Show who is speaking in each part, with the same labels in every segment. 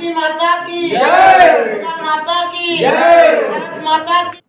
Speaker 1: भांसी माता की जय, माता की जय, भारत माता की।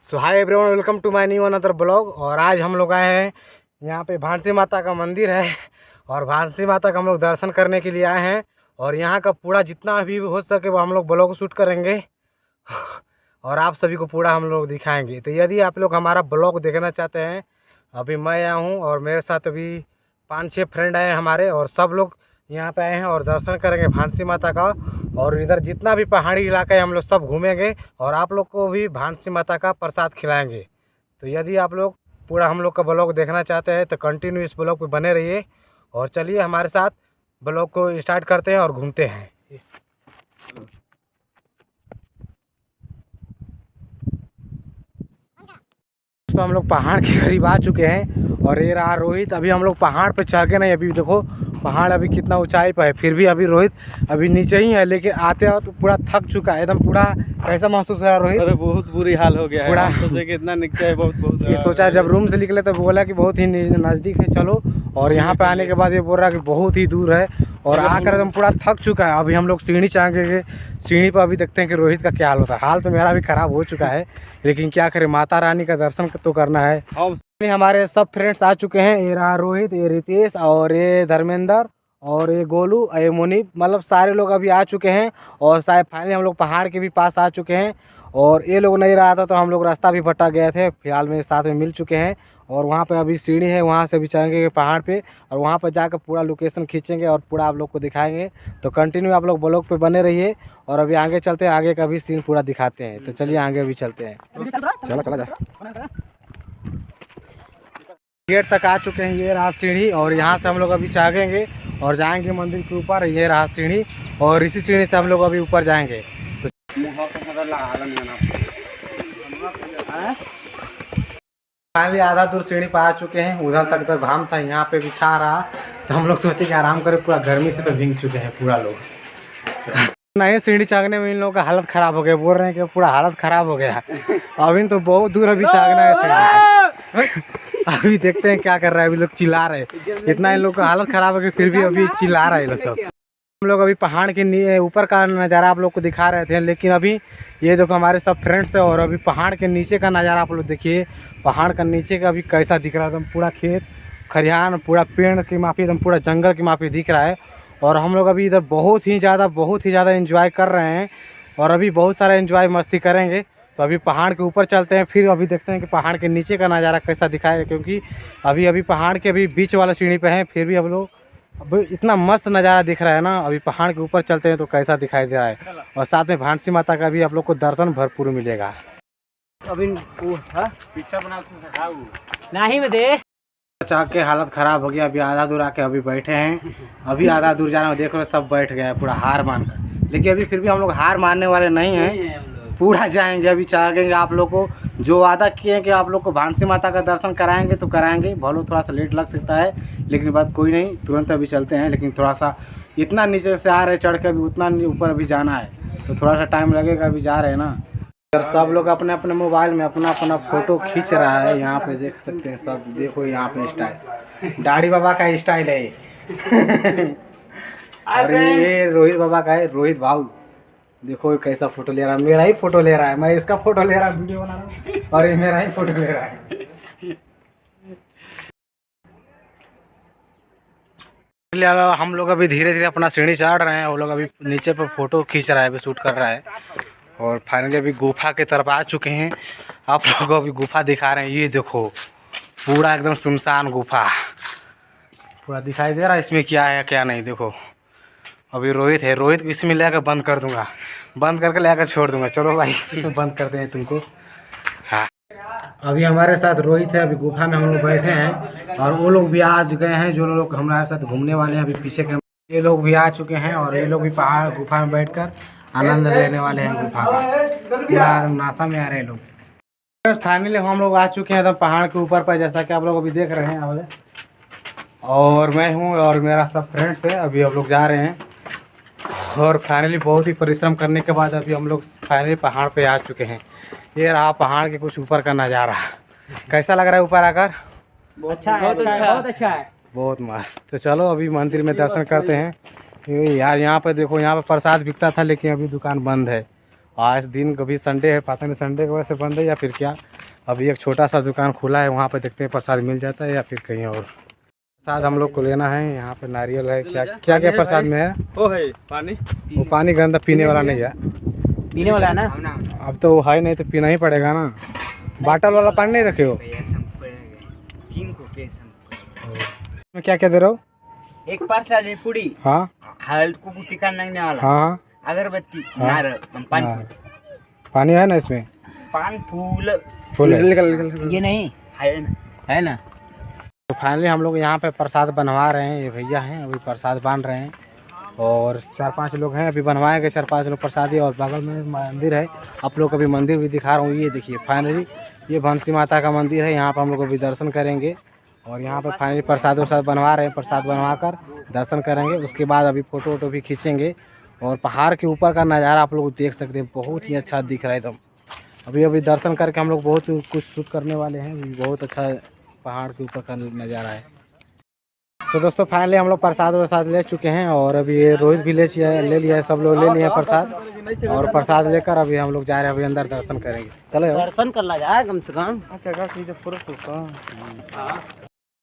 Speaker 2: So hi everyone, welcome to my new another blog. और आज हम लोग आए हैं यहाँ पे भांसी माता का मंदिर है और भांसी माता का हम लोग दर्शन करने के लिए आए हैं। और यहाँ का पूरा जितना भी हो सके वो हम लोग ब्लॉग शूट करेंगे और आप सभी को पूरा हम लोग दिखाएंगे। तो यदि आप लोग हमारा ब्लॉग देखना चाहते हैं, अभी मैं आया हूँ और मेरे साथ अभी 5-6 फ्रेंड आए हैं हमारे, और सब लोग यहाँ पे आए हैं और दर्शन करेंगे भांसी माता का। और इधर जितना भी पहाड़ी इलाका है हम लोग सब घूमेंगे और आप लोग को भी भांसी माता का प्रसाद खिलाएंगे। तो यदि आप लोग पूरा हम लोग का ब्लॉग देखना चाहते हैं तो कंटिन्यू इस ब्लॉग पे बने रहिए। और चलिए हमारे साथ ब्लॉग को स्टार्ट करते हैं और घूमते हैं। तो हम लोग पहाड़ के करीब आ चुके हैं और ये रहा रोहित। अभी हम लोग पहाड़ पे चढ़ के नहीं, अभी देखो पहाड़ अभी कितना ऊंचाई पर है, फिर भी अभी रोहित अभी नीचे ही है। लेकिन आते हो तो पूरा थक चुका है एकदम। पूरा कैसा महसूस हो रहा है रोहित?
Speaker 3: अरे बहुत बुरी हाल हो गया है।
Speaker 2: पूरा
Speaker 3: सोचे कि इतना नीचे है, बहुत
Speaker 2: ये सोचा जब रूम से निकले तो बोला कि बहुत ही नज़दीक है चलो, और यहाँ पे आने के बाद ये बोल रहा है कि बहुत ही दूर है। और आकर एकदम पूरा थक चुका है। अभी हम लोग सीढ़ी चाहेंगे, सीढ़ी पर अभी देखते हैं कि रोहित का क्या हाल होता है। हाल तो मेरा भी ख़राब हो चुका है, लेकिन क्या करें, माता रानी का दर्शन तो करना है। हमारे सब फ्रेंड्स आ चुके हैं। ये रहा रोहित, ये रितेश, और ये धर्मेंद्र, और ये गोलू, ये मुनीब, मतलब सारे लोग अभी आ चुके हैं। और शायद फाइनली हम लोग पहाड़ के भी पास आ चुके हैं। और ये लोग नहीं रहा था तो हम लोग रास्ता भी भटक गए थे। फिलहाल में साथ में मिल चुके हैं और वहाँ पे अभी सीढ़ी है, वहाँ से भी चढ़ेंगे पहाड़ पे और वहाँ पर जाकर पूरा लोकेशन खींचेंगे और पूरा आप लोग को दिखाएंगे। तो कंटिन्यू आप लोग ब्लॉग पे बने रहिए और अभी आगे चलते हैं, आगे का भी सीन पूरा दिखाते हैं। तो चलिए आगे भी चलते हैं। चला चला जा। गेट तक आ चुके हैं। ये रहा सीढ़ी और यहाँ से हम लोग अभी चढ़ेंगे और जाएंगे मंदिर के ऊपर। ये रहा सीढ़ी और इसी सीढ़ी से हम लोग अभी ऊपर जाएंगे। फाइनली आधा दूर सीढ़ी पर आ चुके हैं। उधर तक तो घाम था, यहाँ पे भी छा रहा, तो हम लोग सोचे कि आराम करें। पूरा गर्मी से तो भीग चुके हैं पूरा लोग। नहीं, सीढ़ी चढ़ने में इन लोगों का हालत ख़राब हो गया। बोल रहे हैं कि पूरा हालत ख़राब हो गया। अभी तो बहुत दूर अभी चढ़ना है सीढ़ी। अभी देखते हैं क्या कर रहा है। अभी लोग चिल्ला रहे, इतना इन लोग का हालत ख़राब हो गया फिर भी अभी चिल्ला रहे हैं सब। हम लोग अभी पहाड़ के ऊपर का नज़ारा आप लोग को दिखा रहे थे, लेकिन अभी ये देखो हमारे सब फ्रेंड्स है और अभी पहाड़ के नीचे का नज़ारा आप लोग देखिए। पहाड़ का नीचे का अभी कैसा दिख रहा है, एकदम पूरा खेत खलिहान, पूरा पेड़ की माफी, एकदम पूरा जंगल की माफी दिख रहा है। और हम लोग अभी इधर बहुत ही ज़्यादा एंजॉय कर रहे हैं और अभी बहुत सारा एंजॉय मस्ती करेंगे। तो अभी पहाड़ के ऊपर चलते हैं, फिर अभी देखते हैं कि पहाड़ के नीचे का नज़ारा कैसा दिखाएगा, क्योंकि अभी पहाड़ के अभी बीच वाला सीढ़ी पे हैं, फिर भी हम लोग अब इतना मस्त नज़ारा दिख रहा है ना। अभी पहाड़ के ऊपर चलते हैं तो कैसा दिखाई दे रहा है, और साथ में भांसी माता का भी आप लोग को दर्शन भरपूर मिलेगा। अभी नहीं में दे चाह के हालत ख़राब हो गया। अभी आधा दूर आके अभी बैठे हैं। अभी आधा दूर जाना देख रहे सब बैठ गया पूरा हार मान कर, लेकिन अभी फिर भी हम लोग हार मानने वाले नहीं हैं, पूरा जाएंगे। अभी चाहेंगे आप लोग को जो वादा किए हैं कि आप लोग को भांसी माता का दर्शन कराएंगे तो कराएंगे। भले थोड़ा सा लेट लग सकता है, लेकिन बात कोई नहीं, तुरंत अभी चलते हैं। लेकिन थोड़ा सा इतना नीचे से आ रहे चढ़ के, अभी उतना ऊपर अभी जाना है तो थोड़ा सा टाइम लगेगा। अभी जा रहे हैं ना, सब लोग अपने अपने मोबाइल में अपना अपना फ़ोटो खींच रहा है। यहाँ पे देख सकते हैं सब, देखो यहाँ पे स्टाइल दाढ़ी बाबा का स्टाइल है। और ये रोहित बाबा का है, रोहित भाऊ देखो कैसा फोटो ले रहा है। मेरा ही फोटो ले रहा है, मैं इसका फोटो ले रहा हूँ, वीडियो बना रहा हूँ, और ये मेरा ही फोटो ले रहा है। हम लोग अभी धीरे धीरे अपना सीढ़ी चढ़ रहे हैं। वो लोग अभी नीचे पे फोटो खींच रहा है, अभी शूट कर रहा है। और फाइनली अभी गुफा के तरफ आ चुके हैं। आप लोगों को अभी गुफा दिखा रहे हैं। ये देखो पूरा एकदम सुनसान गुफा पूरा दिखाई दे रहा है। इसमें क्या है क्या नहीं देखो। अभी रोहित है, रोहित इसमें लेकर बंद कर दूंगा, बंद करके लेकर छोड़ दूंगा। चलो भाई इसमें बंद करते हैं तुमको। हाँ, अभी हमारे साथ रोहित है। अभी गुफा में हम लोग बैठे हैं और वो लोग भी आ गए हैं जो लोग हमारे साथ घूमने वाले हैं। अभी पीछे के ये लोग भी आ चुके हैं और ये लोग भी पहाड़ गुफा में बैठकर आनंद लेने वाले हैं गुफा का। पूरा नासा में आ रहे हैं लोग। फाइनली हम लोग आ चुके हैं एकदम पहाड़ के ऊपर पर, जैसा कि आप लोग अभी देख रहे हैं। और मैं हूँ और मेरा सब फ्रेंड्स है। अभी हम लोग जा रहे हैं और फाइनली बहुत ही परिश्रम करने के बाद अभी हम लोग फाइनली पहाड़ पे आ चुके हैं। ये रहा पहाड़ के कुछ ऊपर का नज़ारा। कैसा लग रहा है ऊपर आकर?
Speaker 3: अच्छा है, बहुत अच्छा है।
Speaker 2: बहुत मस्त। तो चलो अभी मंदिर में दर्शन करते हैं। ये यार यहाँ पे देखो, यहाँ पे प्रसाद बिकता था लेकिन अभी दुकान बंद है। आज दिन कभी संडे है, पता नहीं संडे की वजह से बंद है या फिर क्या। अभी एक छोटा सा दुकान खुला है, वहाँ पे देखते हैं प्रसाद मिल जाता है या फिर कहीं और। प्रसाद हम लोग को लेना है। यहाँ पे नारियल है, क्या क्या क्या प्रसाद में है।
Speaker 3: वो है पानी,
Speaker 2: वो पानी गंदा पीने वाला नहीं है,
Speaker 3: पीने वाला है ना।
Speaker 2: अब तो है नहीं तो पीना ही पड़ेगा ना। बाटल वाला पानी नहीं रखे हो। में क्या क्या दे रहे हो।
Speaker 3: एक पार्सल है पूरी,
Speaker 2: हाँ
Speaker 3: हल्द को टिका नंगने वाला,
Speaker 2: हाँ
Speaker 3: अगरबत्ती,
Speaker 2: हाँ।
Speaker 3: नारियल, पान
Speaker 2: हाँ। पानी है ना इसमें।
Speaker 3: पान फूल
Speaker 2: फूल है।
Speaker 3: ये नहीं है ना।
Speaker 2: तो फाइनली हम लोग यहाँ पे प्रसाद बनवा रहे हैं। ये भैया हैं अभी प्रसाद बांध रहे हैं और 4-5 लोग हैं अभी बनवाएंगे। 4-5 लोग प्रसादी। और बगल में मंदिर है, आप लोग को अभी मंदिर भी दिखा रहा हूँ। ये देखिए फाइनली ये भंसी माता का मंदिर है। यहाँ पर हम लोग अभी दर्शन करेंगे और यहाँ पर फाइनली प्रसाद वरसाद बनवा रहे हैं। प्रसाद बनवा कर दर्शन करेंगे, उसके बाद अभी फ़ोटो वोटो भी खींचेंगे। और पहाड़ के ऊपर का नज़ारा आप लोग देख सकते हैं, बहुत ही अच्छा दिख रहा है एकदम। अभी दर्शन करके हम लोग बहुत कुछ शूट करने वाले हैं। बहुत अच्छा पहाड़ के ऊपर का नज़ारा है। तो दोस्तों फाइनली हम लोग प्रसाद वरसाद ले चुके हैं और अभी ये रोहित भी ले लिया है, सब लोग ले लिए हैं प्रसाद। और प्रसाद लेकर अभी हम लोग जा रहे हैं, अभी अंदर दर्शन करेंगे। चलो
Speaker 3: दर्शन कर ला जाए कम से कम।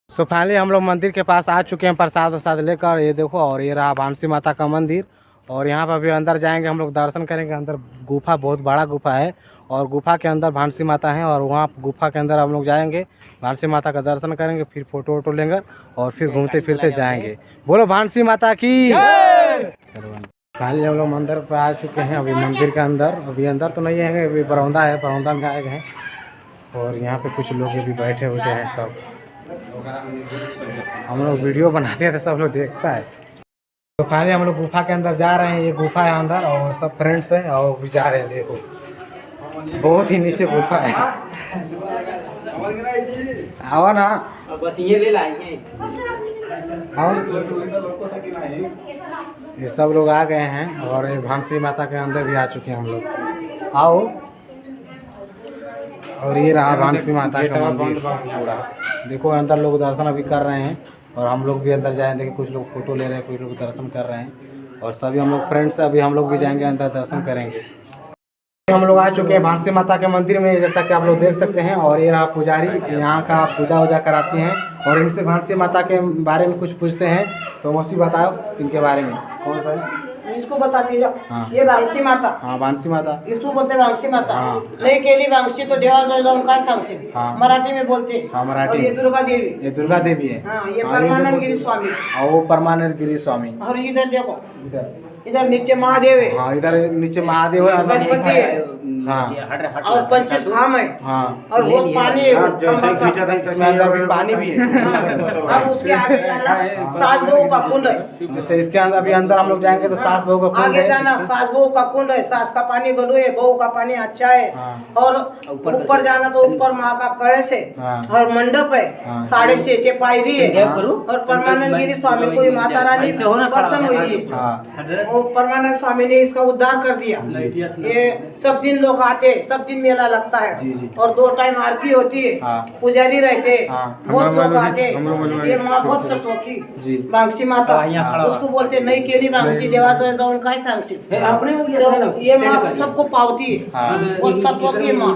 Speaker 2: सो फाइनली हम लोग मंदिर के पास आ चुके हैं प्रसाद वरसाद लेकर। ये देखो, और ये रहा भानसी माता का मंदिर। और यहाँ पर अभी अंदर जाएंगे, हम लोग दर्शन करेंगे। अंदर गुफा, बहुत बड़ा गुफा है और गुफा के अंदर भानसी माता है। और वहाँ गुफा के अंदर हम लोग जाएंगे, भानसी माता का दर्शन करेंगे, फिर फोटो वोटो लेंगे और फिर घूमते फिरते जाएंगे। बोलो भानसी माता की। चलो फाइनली हम लोग मंदिर पर आ चुके हैं। अभी मंदिर के अंदर, अभी अंदर तो नहीं है, अभी बरौंदा है, बरौंदा में आए हैं। और यहाँ पे कुछ लोग अभी बैठे हुए हैं। सब हम लोग वीडियो बनाते हैं तो सब लोग देखता है। तो फाइनली हम लोग गुफा के अंदर जा रहे हैं। ये गुफा है अंदर और सब फ्रेंड्स हैं और भी जा रहे हैं। देखो बहुत ही नीचे गुफा है। आओ ना,
Speaker 3: बस ये ले लाएंगे।
Speaker 2: आओ। ये सब लोग आ गए हैं और ये भानसी माता के अंदर भी आ चुके हैं हम लोग। आओ। और ये रहा भानसी माता का मंदिर पूरा। देखो अंदर लोग दर्शन अभी कर रहे हैं और हम लोग भी अंदर जाएंगे। देखिए कुछ लोग फोटो ले रहे हैं, कुछ लोग दर्शन कर रहे हैं और सभी हम लोग फ्रेंड्स अभी हम लोग भी जाएंगे अंदर दर्शन करेंगे। हम लोग आ चुके हैं भानसी माता के मंदिर में, जैसा कि आप लोग देख सकते हैं। और ये रहा पुजारी, यहाँ का पूजा वूजा कराती हैं और इनसे भानसी माता के बारे में कुछ पूछते हैं। तो मौसी बताओ इनके बारे में। कौन सा है?
Speaker 1: इसको बताती है।
Speaker 2: हाँ।
Speaker 1: ये भांगसी माता,
Speaker 2: हाँ भानसी माता,
Speaker 1: इसको बोलते हैं भांगसी माता।
Speaker 2: हाँ।
Speaker 1: नहीं केली भांगसी तो देवाजवळ जाऊन काय सांगशील।
Speaker 2: हाँ।
Speaker 1: मराठी में बोलते हैं।
Speaker 2: हाँ, मराठी
Speaker 1: और ये
Speaker 2: में।
Speaker 1: दुर्गा देवी।
Speaker 2: ये दुर्गा देवी है।
Speaker 1: हाँ, ये परमानंद गिरी स्वामी।
Speaker 2: और वो परमानंद गिरी स्वामी।
Speaker 1: और इधर देखो,
Speaker 2: इधर
Speaker 1: इधर नीचे महादेव है।
Speaker 2: हाँ, इधर नीचे महादेव है, अंदर
Speaker 1: गणपति है।
Speaker 2: हाँ
Speaker 1: और 25 धाम है।
Speaker 2: हाँ।
Speaker 1: और वो पानी है।
Speaker 2: इसमें अंदर भी पानी भी है।
Speaker 1: अब उसके आगे जाना सास बहू का कुंड है।
Speaker 2: अच्छा, इसके अंदर अभी अंदर हम लोग जाएंगे तो सास बहू का कुंड
Speaker 1: आगे
Speaker 2: है।
Speaker 1: जाना सास बहू का कुंड है। सास का पानी गलू है, बहू का पानी अच्छा है।
Speaker 2: हाँ।
Speaker 1: और ऊपर जाना तो ऊपर माँ का कलश है।
Speaker 2: हाँ।
Speaker 1: और मंडप है।
Speaker 2: हाँ।
Speaker 1: 6.5 पायरी है।
Speaker 2: हाँ।
Speaker 1: और परमानंद गिरी स्वामी को माता रानी प्रसन्न हुई है।
Speaker 2: हाँ।
Speaker 1: वो परमानंद स्वामी ने इसका उद्धार कर दिया। ये सब दिन लोग आते, सब दिन मेला लगता है।
Speaker 2: जी, जी।
Speaker 1: और 2 टाइम आरती होती है।
Speaker 2: हाँ।
Speaker 1: पुजारी रहते,
Speaker 2: हाँ।
Speaker 1: बहुत लोग आते। ये माँ बहुत सतोखी
Speaker 2: जी।
Speaker 1: भांगसी माता, उसको बोलते नहीं केली भांगसी देवाजवळ जाऊन काय सांगशील। तो ये माँ सबको पावती है।
Speaker 2: हाँ।
Speaker 1: वो सतोखी माँ।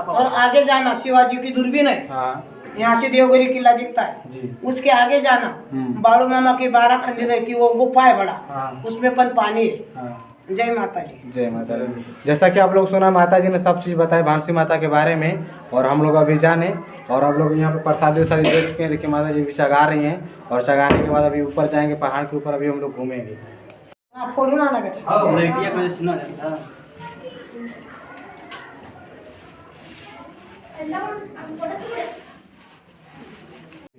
Speaker 1: और आगे जाना शिवाजी की दूरबीन है।
Speaker 2: हाँ।
Speaker 1: यहाँ से देवगिरी किला दिखता है।
Speaker 2: जी।
Speaker 1: उसके आगे जाना बालू मामा की 12 खंडी रहती है, वो गुफा है बड़ा।
Speaker 2: हाँ।
Speaker 1: उसमें पण पानी है।
Speaker 2: हाँ।
Speaker 1: जय माता जी।
Speaker 2: जय माता दी। जैसा कि आप लोग सुना, माता जी ने सब चीज़ बताई भानसी माता के बारे में। और हम लोग अभी जाने और आप लोग यहाँ पे प्रसादी वरसादी दे चुके हैं। देखिए माता जी भी चगा रही हैं और चगाने के बाद अभी ऊपर जाएंगे, पहाड़ के ऊपर अभी हम लोग घूमेंगे।
Speaker 1: फोन ना बेटा।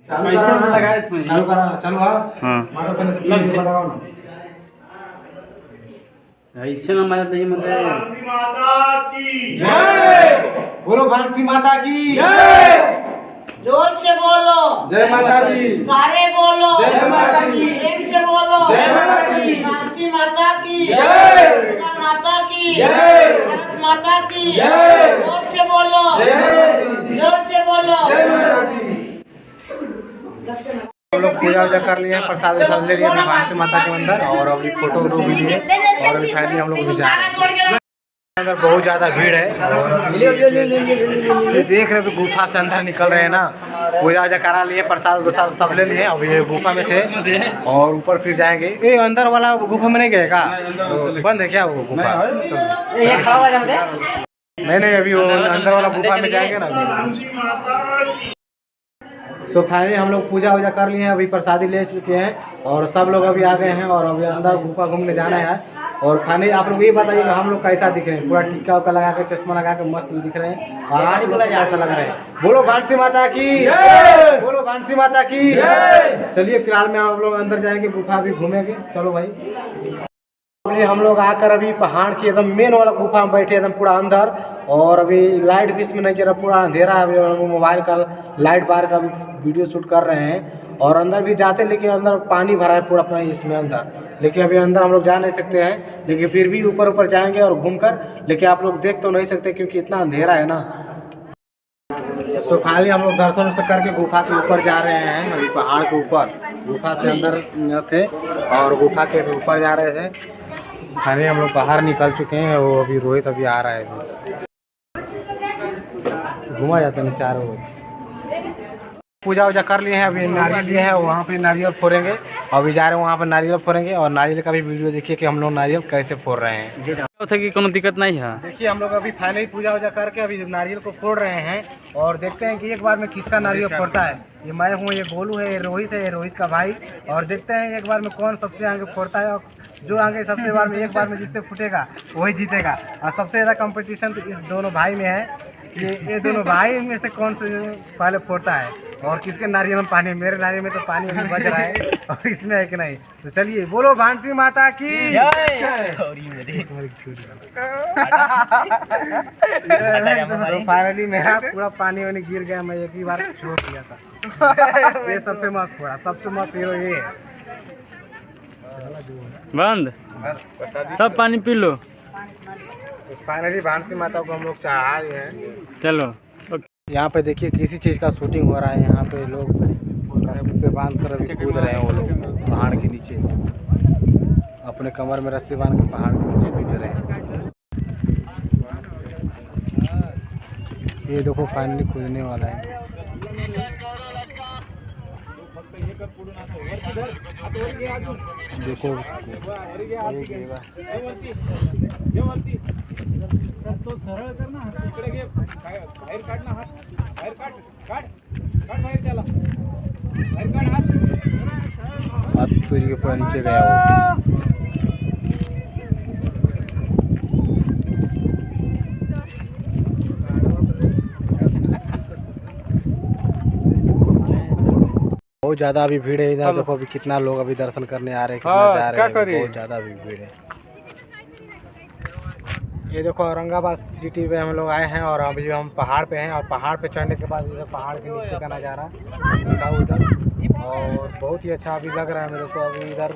Speaker 2: चालू करा, चालू हाँ। माता तने से वीडियो लगाओ ना।
Speaker 3: ऐसे ना माता जी मतलब
Speaker 2: जय बोलो भानसी माता की
Speaker 1: जय। जोर से बोलो।
Speaker 2: जय माता दी।
Speaker 1: सारे बोलो।
Speaker 2: जय माता दी।
Speaker 1: प्रेम से बोलो।
Speaker 2: जय माता दी।
Speaker 1: भांगसी माता की
Speaker 2: जय।
Speaker 1: दुर्गा माता की
Speaker 2: जय।
Speaker 1: भारत माता की
Speaker 2: जय।
Speaker 1: जोर से बोलो।
Speaker 2: जय माता दी।
Speaker 1: जोर से बोलो।
Speaker 2: जय माता दी। हम लोग पूजा वूजा कर लिए हैं, प्रसाद वसाद ले लिए वाराणसी माता के अंदर, और अभी फोटो वोटो भी लिए, और अभी फाइनली हम लोग भी जा रहे हैं। अंदर बहुत ज़्यादा भीड़ है, और से देख रहे गुफा से अंदर निकल रहे हैं ना। पूजा वूजा करा लिए, प्रसाद वसाद सब ले लिए। अभी ये गुफा में थे और ऊपर फिर जाएंगे। ये अंदर वाला गुफा में नहीं गए का? तो बंद है क्या वो गुफा? नहीं, अभी वो अंदर वाला गुफा में जाएंगे ना। सो फाइनली हम लोग पूजा वूजा कर लिए हैं, अभी प्रसादी ले चुके हैं, और सब लोग अभी आ गए हैं, और अभी अंदर गुफा घूमने जाना है। और फाइनली आप लोग ये बताइए हम लोग कैसा दिख रहे हैं? पूरा टिक्का उक्का लगा के, चश्मा लगा के मस्त दिख रहे हैं, और आप लोग कैसा लग रहा है? बोलो वाराणसी माता की, बोलो वाराणसी माता की। चलिए फिलहाल में आप लोग अंदर जाएंगे, गुफा भी घूमेंगे। चलो भाई। हम लोग आकर अभी पहाड़ की एकदम मेन वाला गुफा में बैठे, एकदम पूरा अंदर, और अभी लाइट भी इसमें नहीं जरा, पूरा अंधेरा है। अभी मोबाइल का लाइट बार का भी वीडियो शूट कर रहे हैं, और अंदर भी जाते, लेकिन अंदर पानी भरा है पूरा पानी इसमें अंदर, लेकिन अभी अंदर हम लोग जा नहीं सकते हैं, लेकिन फिर भी ऊपर जाएंगे और घूमकर, लेकिन आप लोग देख तो नहीं सकते क्योंकि इतना अंधेरा है ना। सो फाइनली हम लोग दर्शन से करके गुफा के ऊपर जा रहे हैं। अभी पहाड़ के ऊपर, गुफा से अंदर थे और गुफा के ऊपर जा रहे थे। फाइनली हम लोग बाहर निकल चुके हैं, वो अभी रोहित अभी आ रहा है। घुमा जाते हैं चारों ओर। पूजा वूजा कर लिए हैं, अभी नारियल लिए हैं, वहाँ पे नारियल फोड़ेंगे। अभी जा रहे हैं वहाँ पे नारियल फोड़ेंगे, और नारियल का भी वीडियो देखिए कि हम लोग नारियल कैसे फोड़ रहे हैं।
Speaker 3: कि कोनो दिक्कत नहीं है।
Speaker 2: देखिए हम लोग अभी फाइनली पूजा वूजा करके अभी नारियल को फोड़ रहे हैं, और देखते हैं कि एक बार में किसका नारियल फोड़ता है। ये मैं हूँ, ये गोलू है, ये रोहित है, ये रोहित का भाई। और देखते हैं एक बार में कौन सबसे आगे फोड़ता है, और जो आगे सबसे बार में एक बार में जिससे फूटेगा वही जीतेगा। और सबसे ज़्यादा कंपटीशन तो इस दोनों भाई में है कि ये दोनों भाई में से कौन से पहले फोड़ता है, और किसके नारियल में पानी। मेरे नारियल में तो पानी अभी बच रहा है, और इसमें है कि नहीं। तो चलिए बोलो वाराणसी माता की। फाइनली मेरा पूरा पानी वानी गिर गया, मैं एक ही बार छोड़ दिया था। ये सबसे मस्त फोड़ा, सबसे मस्त हीरो ये है।
Speaker 3: बंद सब पानी पी लो।
Speaker 2: फाइनली वाराणसी माता को हम लोग चढ़ा रहे हैं।
Speaker 3: चलो
Speaker 2: यहाँ पे देखिए किसी चीज़ का शूटिंग हो रहा है। यहाँ पे लोग रस्सी से बांध कर अभी कूद रहे हैं, वो लोग पहाड़ के नीचे अपने कमर में रस्सी बांध के पहाड़ के नीचे कूद रहे हैं। ये देखो फाइनली कूदने वाला है। देखो हाथ पूरी के पूरा नीचे गया वो। बहुत ज़्यादा अभी भीड़ है इधर। देखो अभी कितना लोग अभी दर्शन करने आ रहे हैं, कितना जा रहे हैं। बहुत ज़्यादा अभी भीड़ है। ये देखो औरंगाबाद सिटी पे हम लोग आए हैं, और अभी हम पहाड़ पे हैं, और पहाड़ पे चढ़ने के बाद इधर पहाड़ के नीचे का नज़ारा देखा उधर, और बहुत ही अच्छा अभी लग रहा है मेरे को। अभी इधर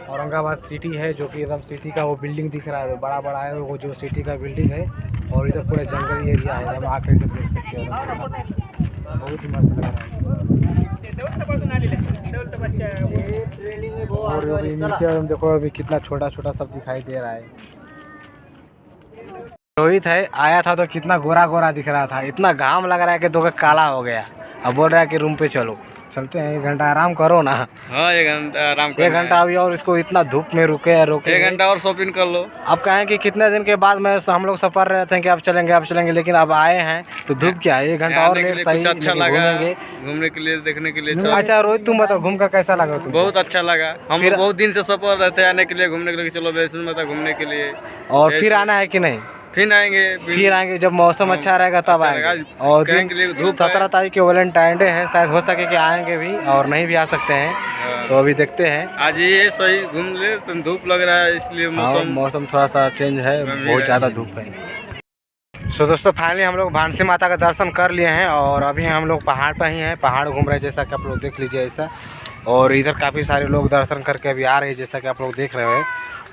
Speaker 2: औरंगाबाद सिटी है, जो कि एकदम सिटी का वो बिल्डिंग दिख रहा है, बड़ा बड़ा है वो जो सिटी का बिल्डिंग है, और इधर पूरा जंगली एरिया है। हम आकर इधर देख सकते हो, बहुत ही मस्त लग रहा है। और अभी नीचे हम देखो अभी कितना छोटा छोटा सब दिखाई दे रहा है। रोहित है, आया था तो कितना गोरा गोरा दिख रहा था, इतना घाम लग रहा है कि दो का काला हो गया। अब बोल रहा है कि रूम पे चलो। चलते हैं, 1 घंटा आराम करो ना।
Speaker 3: हाँ 1 घंटा आराम
Speaker 2: 1 घंटा अभी, और इसको इतना धूप में रोके
Speaker 3: 1 घंटा और शॉपिंग कर लो।
Speaker 2: अब कहें कि कितने दिन के बाद में हम लोग सफर रहे थे कि अब चलेंगे, लेकिन अब आए हैं तो धूप क्या है, 1 घंटा और लेट सही।
Speaker 3: अच्छा लगा घूमने के लिए, देखने के लिए।
Speaker 2: अच्छा रोहित तुम बताओ घूम कर कैसा लगा तुम?
Speaker 3: बहुत अच्छा लगा। हम लोग बहुत दिन से सफर रहते आने के लिए, घूमने के लिए, चलो वैष्णो माता घूमने के लिए।
Speaker 2: और फिर आना है कि नहीं?
Speaker 3: फिर आएंगे
Speaker 2: जब मौसम अच्छा रहेगा तब आएंगे। और 17 तारीख के वैलेंटाइन डे है, शायद हो सके कि आएंगे भी और नहीं भी आ सकते हैं, तो अभी देखते हैं।
Speaker 3: आज ये सही घूम ले, तो धूप लग रहा है इसलिए
Speaker 2: मौसम थोड़ा सा चेंज है, बहुत ज़्यादा धूप है। सो दोस्तों फाइनली हम लोग वाराणसी माता का दर्शन कर लिए हैं, और अभी हम लोग पहाड़ पर ही हैं, पहाड़ घूम रहे हैं जैसा कि आप लोग देख लीजिए ऐसा। और इधर काफ़ी सारे लोग दर्शन करके अभी आ रहे हैं जैसा कि आप लोग देख रहे हैं।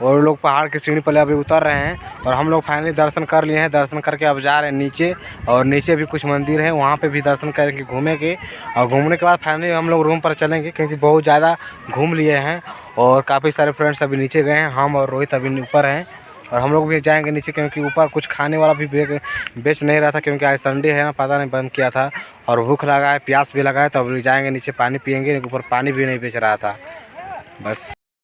Speaker 2: और लोग पहाड़ की सीढ़ी पर अभी उतर रहे हैं और हम लोग फाइनली दर्शन कर लिए हैं। दर्शन करके अब जा रहे हैं नीचे, और नीचे भी कुछ मंदिर है, वहाँ पे भी दर्शन करके घूमेंगे। और घूमने के बाद फाइनली हम लोग रूम पर चलेंगे, क्योंकि बहुत ज़्यादा घूम लिए हैं और काफ़ी सारे फ्रेंड्स अभी नीचे गए हैं। हम और रोहित अभी ऊपर हैं और हम लोग भी जाएंगे नीचे, क्योंकि ऊपर कुछ खाने वाला भी बेच नहीं रहा था, क्योंकि आज संडे है ना, पता नहीं बंद किया था और भूख लगा है, प्यास भी लगा है। तो अभी जाएंगे नीचे, पानी पियेंगे। ऊपर पानी भी नहीं बेच रहा था। बस